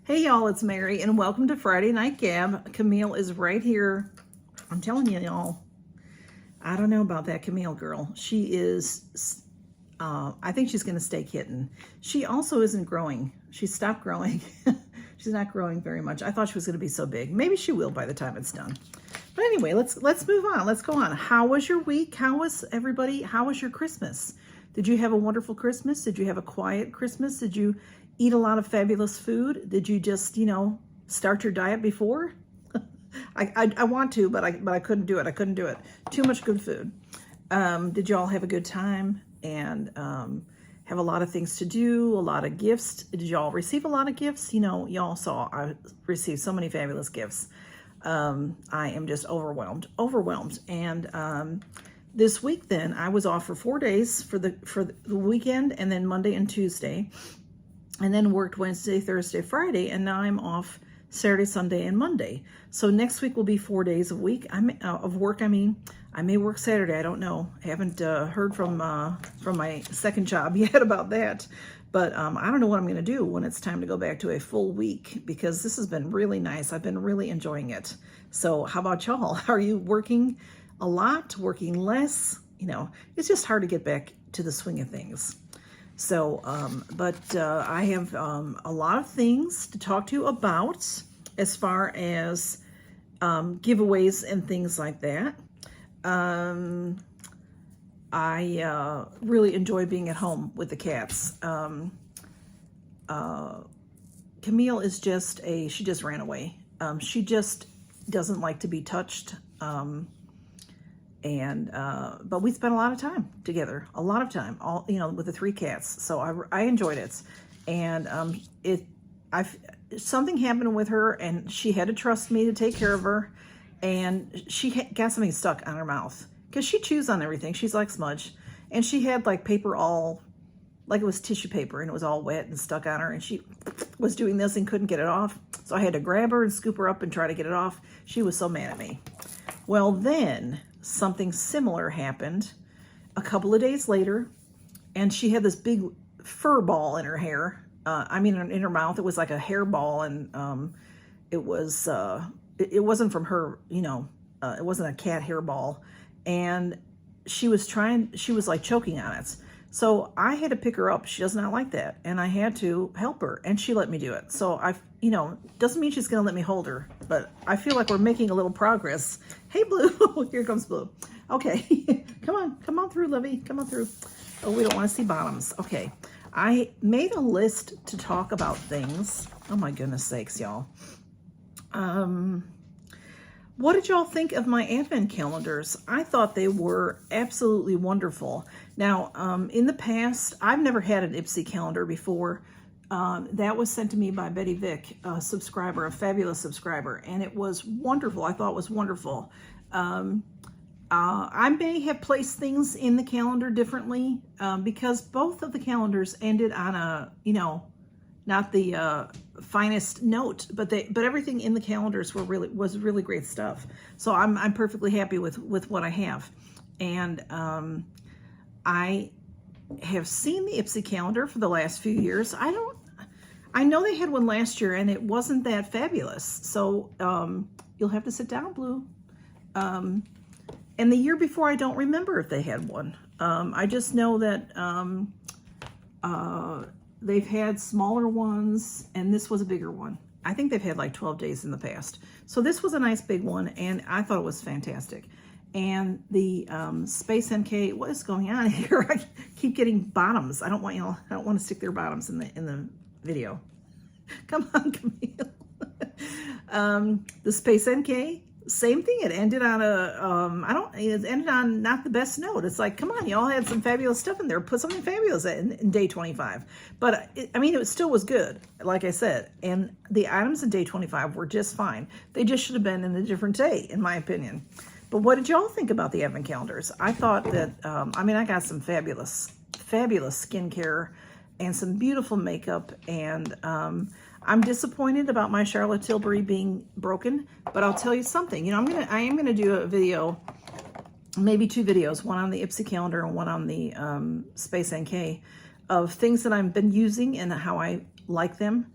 Hey y'all, it's Mary and welcome to Friday Night Gab. Camille is right here. I'm telling you y'all, I don't know about that Camille girl. She is, I think she's going to stay kitten. She also isn't growing. She stopped growing. She's not growing very much. I thought she was going to be so big. Maybe she will by the time it's done. But anyway, let's move on. Let's go on. How was your week? How was everybody? How was your Christmas? Did you have a wonderful Christmas? Did you have a quiet Christmas? Did you eat a lot of fabulous food? Did you just, start your diet before? I want to, but I couldn't do it. I couldn't do it. Too much good food. Did you all have a good time and have a lot of things to do, a lot of gifts? Did y'all receive a lot of gifts? Y'all saw I received so many fabulous gifts. I am just overwhelmed. And this week then, I was off for 4 days for the weekend, and then Monday and Tuesday, and then worked Wednesday, Thursday, Friday, and now I'm off Saturday, Sunday, and Monday. So next week will be 4 days of work. I may work Saturday. I don't know. I haven't heard from my second job yet about that. But I don't know what I'm going to do when it's time to go back to a full week, because this has been really nice. I've been really enjoying it. So how about y'all? Are you working a lot, working less? It's just hard to get back to the swing of things. So, I have a lot of things to talk to you about as far as giveaways and things like that. I really enjoy being at home with the cats. Camille is she just ran away. She just doesn't like to be touched. But we spent a lot of time together, with the 3 cats. So I enjoyed it. And something happened with her, and she had to trust me to take care of her. And she got something stuck on her mouth because she chews on everything. She's like Smudge. And she had like paper like it was tissue paper, and it was all wet and stuck on her. And she was doing this and couldn't get it off. So I had to grab her and scoop her up and try to get it off. She was so mad at me. Well, then something similar happened a couple of days later, and she had this big fur ball in her hair. In her mouth. It was like a hair ball, and it wasn't from her, it wasn't a cat hair ball. And she was like choking on it. So I had to pick her up. She does not like that. And I had to help her, and she let me do it. So doesn't mean she's going to let me hold her, but I feel like we're making a little progress. Hey, Blue. Here comes Blue. Okay. Come on through, Livy. Come on through. Oh, we don't want to see bottoms. Okay. I made a list to talk about things. Oh my goodness sakes, y'all. What did y'all think of my advent calendars? I thought they were absolutely wonderful. Now, in the past, I've never had an Ipsy calendar before. That was sent to me by Betty Vick, a subscriber, a fabulous subscriber, and it was wonderful. I thought it was wonderful. I may have placed things in the calendar differently because both of the calendars ended on a, not the finest note, but everything in the calendars was really great stuff. So I'm perfectly happy with what I have. And I have seen the Ipsy calendar for the last few years. I know they had one last year, and it wasn't that fabulous. So you'll have to sit down, Blue. And the year before, I don't remember if they had one. I just know that they've had smaller ones, and this was a bigger one. I think they've had like 12 days in the past. So this was a nice big one, and I thought it was fantastic. And the Space NK, what is going on here? I keep getting bottoms. I don't want to stick their bottoms in the video. Come on, Camille. The Space NK, same thing. It ended on it ended on not the best note. It's like, come on, y'all had some fabulous stuff in there. Put something fabulous in day 25. But it still was good, like I said. And the items in day 25 were just fine. They just should have been in a different day, in my opinion. But what did y'all think about the advent calendars? I thought that, I got some fabulous skincare and some beautiful makeup, and I'm disappointed about my Charlotte Tilbury being broken, but I'll tell you something. I am gonna do a video, maybe 2 videos, one on the Ipsy calendar and one on the Space NK, of things that I've been using and how I like them.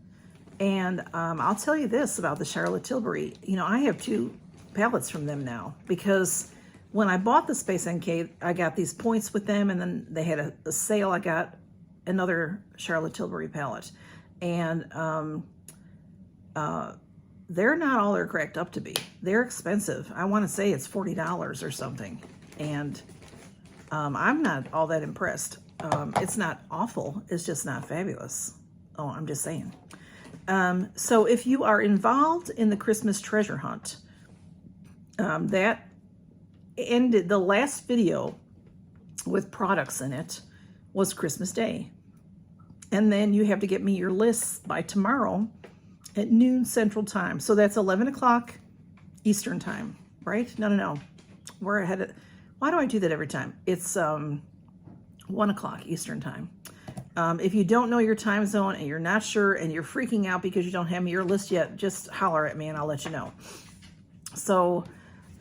And I'll tell you this about the Charlotte Tilbury. You know, I have 2 palettes from them now because when I bought the Space NK, I got these points with them, and then they had a sale. I got another Charlotte Tilbury palette, and they're not all they're cracked up to be. They're expensive. I want to say it's $40 or something, and I'm not all that impressed. It's not awful. It's just not fabulous. Oh, I'm just saying. So if you are involved in the Christmas treasure hunt, that ended, the last video with products in it was Christmas Day. And then you have to get me your lists by tomorrow at noon Central Time. So that's 11 o'clock Eastern Time, right? No. We're ahead of, why do I do that every time? It's 1 o'clock Eastern Time. If you don't know your time zone and you're not sure and you're freaking out because you don't have your list yet, just holler at me and I'll let you know. So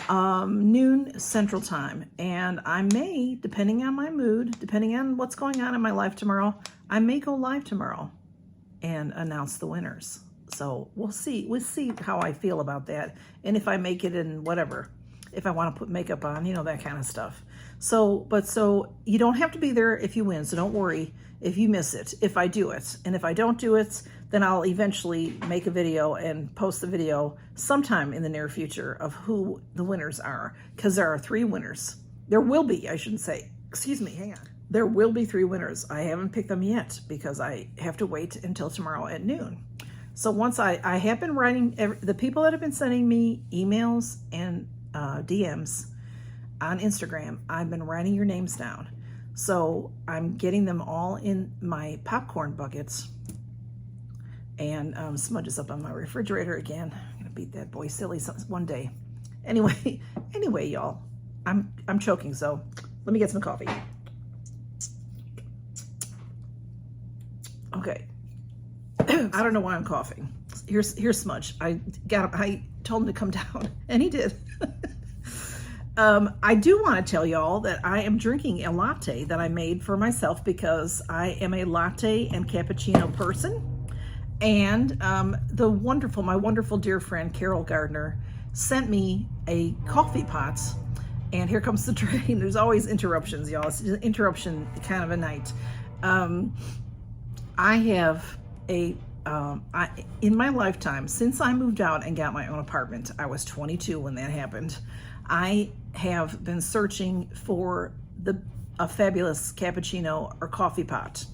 noon Central Time, and I may, depending on my mood, depending on what's going on in my life tomorrow, I may go live tomorrow and announce the winners. So we'll see how I feel about that, and if I make it in whatever, if I want to put makeup on, you know, that kind of stuff. So you don't have to be there if you win, so don't worry if you miss it, if I do it. And if I don't do it, then I'll eventually make a video and post the video sometime in the near future of who the winners are, because there are 3 winners. There will be, I shouldn't say, excuse me, hang on. There will be 3 winners. I haven't picked them yet because I have to wait until tomorrow at noon. So once I have been writing, the people that have been sending me emails and DMs on Instagram, I've been writing your names down. So I'm getting them all in my popcorn buckets, and smudges up on my refrigerator again. I'm gonna beat that boy silly one day. Anyway, y'all, I'm choking, so let me get some coffee. Okay. I don't know why I'm coughing. Here's Smudge. I told him to come down, and he did. I do want to tell y'all that I am drinking a latte that I made for myself because I am a latte and cappuccino person. And my wonderful dear friend Carol Gardner sent me a coffee pot. And here comes the train. There's always interruptions, y'all. It's an interruption kind of a night. I have in my lifetime, since I moved out and got my own apartment, I was 22 when that happened, I have been searching for a fabulous cappuccino or coffee pot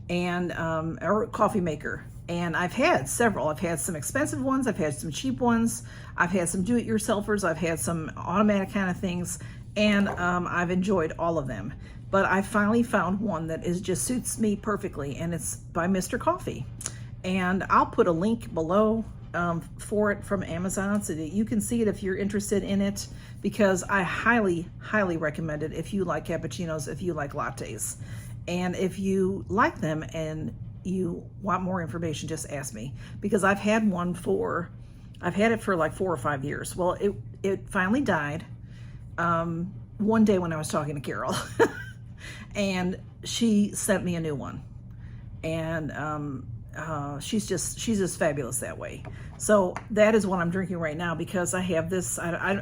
and or coffee maker. And I've had several. I've had some expensive ones. I've had some cheap ones. I've had some do-it-yourselfers. I've had some automatic kind of things. And I've enjoyed all of them. But I finally found one that just suits me perfectly. And it's by Mr. Coffee. And I'll put a link below for it from Amazon so that you can see it if you're interested in it. Because I highly, highly recommend it if you like cappuccinos, if you like lattes. And if you like them and you want more information, just ask me, because I've had it for like 4 or 5 years. Well, it finally died one day when I was talking to Carol and she sent me a new one, and she's just fabulous that way. So that is what I'm drinking right now because I have this. I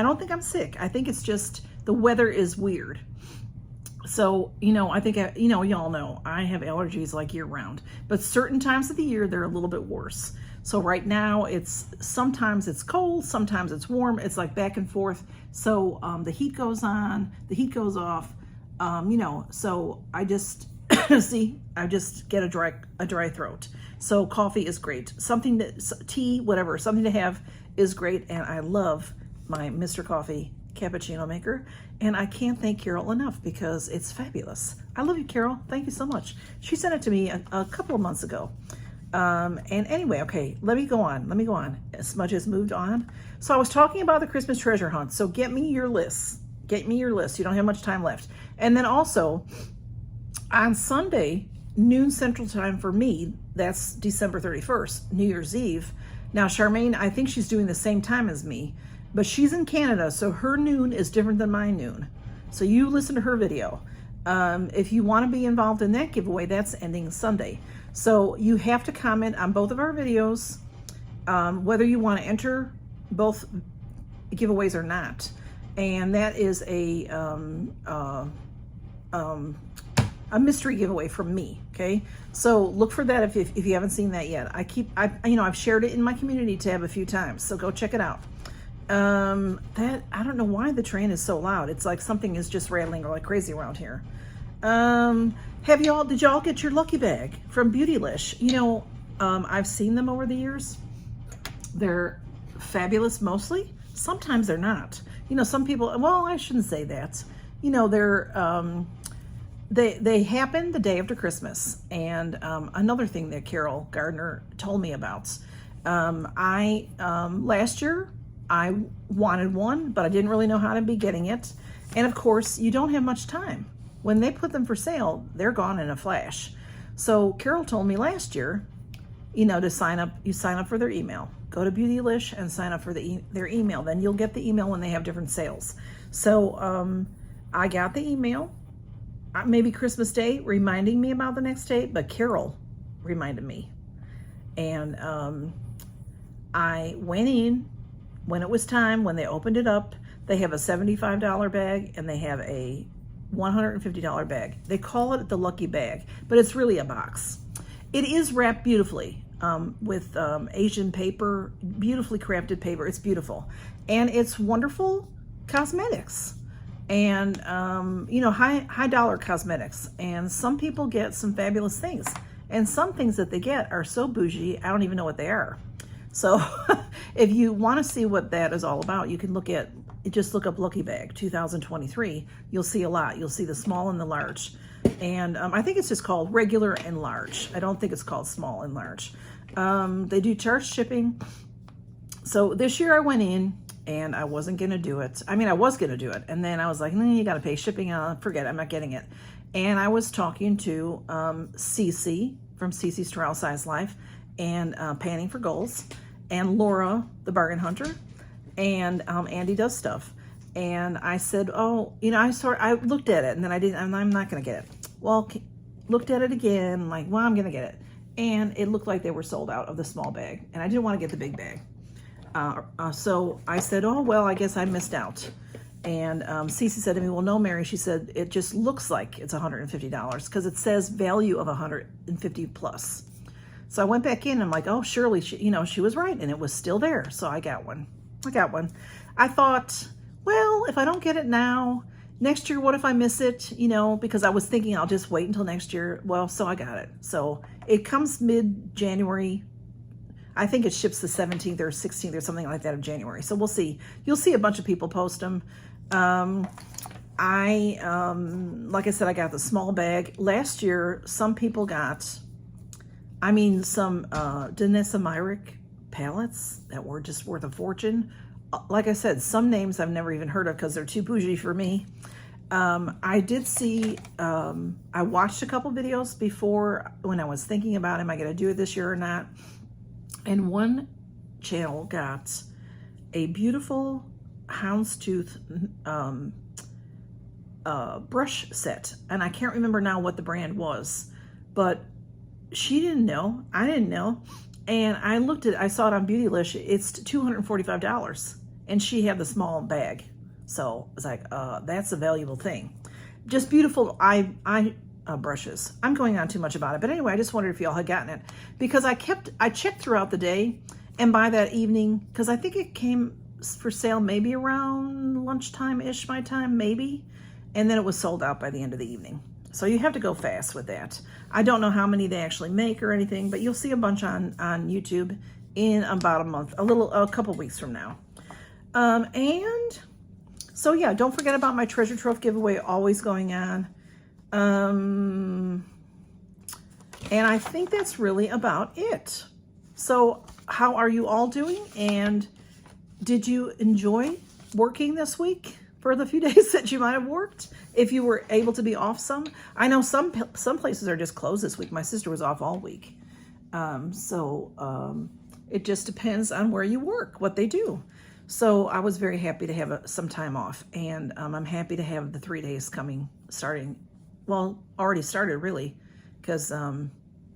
don't think I'm sick. I think it's just the weather is weird. So, I think, y'all know I have allergies like year round, but certain times of the year, they're a little bit worse. So right now sometimes it's cold, sometimes it's warm. It's like back and forth. So, the heat goes on, the heat goes off, so I just, I just get a dry throat. So coffee is great. Tea, whatever, something to have is great. And I love my Mr. Coffee cappuccino maker, and I can't thank Carol enough because it's fabulous. I love you, Carol. Thank you so much. She sent it to me a couple of months ago. And anyway, okay, let me go on. Smudge has moved on. So I was talking about the Christmas treasure hunt. So get me your lists. You don't have much time left. And then also on Sunday, noon Central Time for me, that's December 31st, New Year's Eve. Now, Charmaine, I think she's doing the same time as me, but she's in Canada, so her noon is different than my noon. So you listen to her video. If you want to be involved in that giveaway, that's ending Sunday. So you have to comment on both of our videos, whether you want to enter both giveaways or not. And that is a mystery giveaway from me. Okay, so look for that if you haven't seen that yet. I've shared it in my community tab a few times, so go check it out. That, I don't know why the train is so loud. It's like something is just rattling like crazy around here. Did y'all get your lucky bag from Beautylish? You know, I've seen them over the years. They're fabulous mostly. Sometimes they're not. You know, some people, well, I shouldn't say that. You know, they happen the day after Christmas. And another thing that Carol Gardner told me about, last year I wanted one, but I didn't really know how to be getting it. And of course, you don't have much time. When they put them for sale, they're gone in a flash. So Carol told me last year, you know, to sign up, you sign up for their email. Go to Beautylish and sign up for their email. Then you'll get the email when they have different sales. So I got the email, maybe Christmas Day, reminding me about the next day, but Carol reminded me. And I went in when it was time, when they opened it up. They have a $75 bag and they have a $150 bag. They call it the lucky bag, but it's really a box. It is wrapped beautifully with Asian paper, beautifully crafted paper. It's beautiful. And it's wonderful cosmetics and, you know, high dollar cosmetics. And some people get some fabulous things. And some things that they get are so bougie, I don't even know what they are. So if you want to see what that is all about, you can just look up Lucky Bag 2023. You'll see a lot. You'll see the small and the large. And I think it's just called regular and large. I don't think it's called small and large. They do charge shipping. So this year I went in and I wasn't going to do it. I mean, I was going to do it. And then I was like, you got to pay shipping. Forget it. I'm not getting it. And I was talking to Cece from Cece's Trial Size Life and Panning for Goals and Laura, the Bargain Hunter. And Andy Does Stuff. And I said, oh, you know, I looked at it and then I'm not going to get it. Well, looked at it again, like, well, I'm going to get it. And it looked like they were sold out of the small bag. And I didn't want to get the big bag. So I said, oh, well, I guess I missed out. And Cece said to me, well, no, Mary, she said, it just looks like it's $150 because it says value of $150 plus. So I went back in and I'm like, oh, surely, she was right. And it was still there. So I got one. I thought, well, if I don't get it now, next year, what if I miss it? You know, because I was thinking I'll just wait until next year. Well, so I got it. So it comes mid-January. I think it ships the 17th or 16th or something like that of January. So we'll see. You'll see a bunch of people post them. Like I said, I got the small bag. Last year, some people got, some Danessa Myrick palettes that were just worth a fortune. Like I said, some names I've never even heard of because they're too bougie for me. I did see, I watched a couple videos before when I was thinking about, am I going to do it this year or not? And one channel got a beautiful houndstooth brush set. And I can't remember now what the brand was, but she didn't know. I didn't know. And I saw it on Beautylish. It's $245. And she had the small bag. So I was like, that's a valuable thing. Just beautiful eye brushes. I'm going on too much about it. But anyway, I just wondered if y'all had gotten it. Because I checked throughout the day. And by that evening, because I think it came for sale maybe around lunchtime-ish my time, maybe. And then it was sold out by the end of the evening. So you have to go fast with that. I don't know how many they actually make or anything, but you'll see a bunch on YouTube in about a month, a couple weeks from now. And so yeah, don't forget about my treasure trove giveaway always going on. And I think that's really about it. So how are you all doing? And did you enjoy working this week for the few days that you might have worked? If you were able to be off some. I know some places are just closed this week. My sister was off all week. It just depends on where you work, what they do. So I was very happy to have some time off. And I'm happy to have the 3 days starting. Well, already started really, because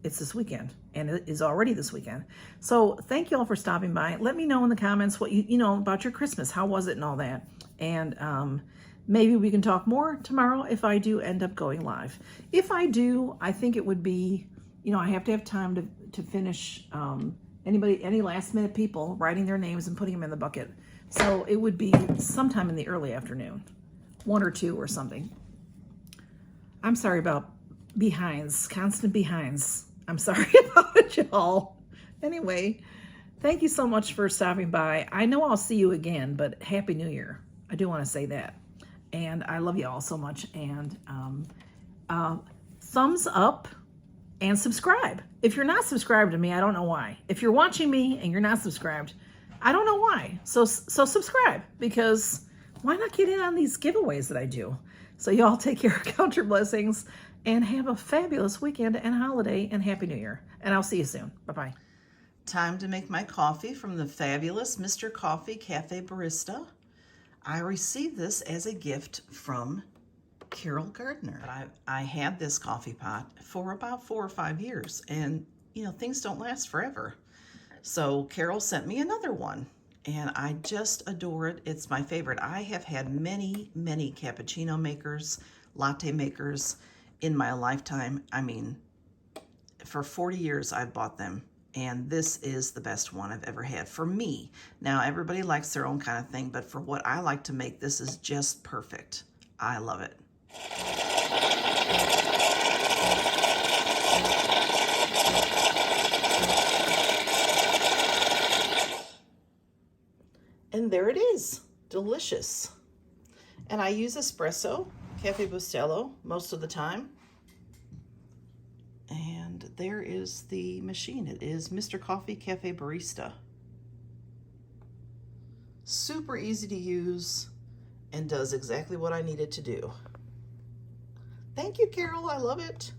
it's this weekend, and it is already this weekend. So thank you all for stopping by. Let me know in the comments what you know about your Christmas. How was it and all that? And maybe we can talk more tomorrow if I do end up going live. If I do, I think it would be, you know, I have to have time to finish any last minute people writing their names and putting them in the bucket. So it would be sometime in the early afternoon, 1 or 2 or something. I'm sorry about behinds, constant behinds. I'm sorry about it, y'all. Anyway, thank you so much for stopping by. I know I'll see you again, but Happy New Year. I do want to say that. And I love you all so much. And thumbs up and subscribe. If you're not subscribed to me, I don't know why. If you're watching me and you're not subscribed, I don't know why. So subscribe, because why not get in on these giveaways that I do? So y'all take care, count your blessings, and have a fabulous weekend and holiday, and Happy New Year. And I'll see you soon. Bye-bye. Time to make my coffee from the fabulous Mr. Coffee Cafe Barista. I received this as a gift from Carol Gardner. I had this coffee pot for about 4 or 5 years, and you know, things don't last forever. So Carol sent me another one, and I just adore it. It's my favorite. I have had many, many cappuccino makers, latte makers in my lifetime. I mean, for 40 years I've bought them, and this is the best one I've ever had for me. Now, everybody likes their own kind of thing, but for what I like to make, this is just perfect. I love it. And there it is, delicious. And I use espresso, Cafe Bustelo, most of the time. And there is the machine. It is Mr. Coffee Cafe Barista. Super easy to use and does exactly what I need it to do. Thank you, Carol. I love it.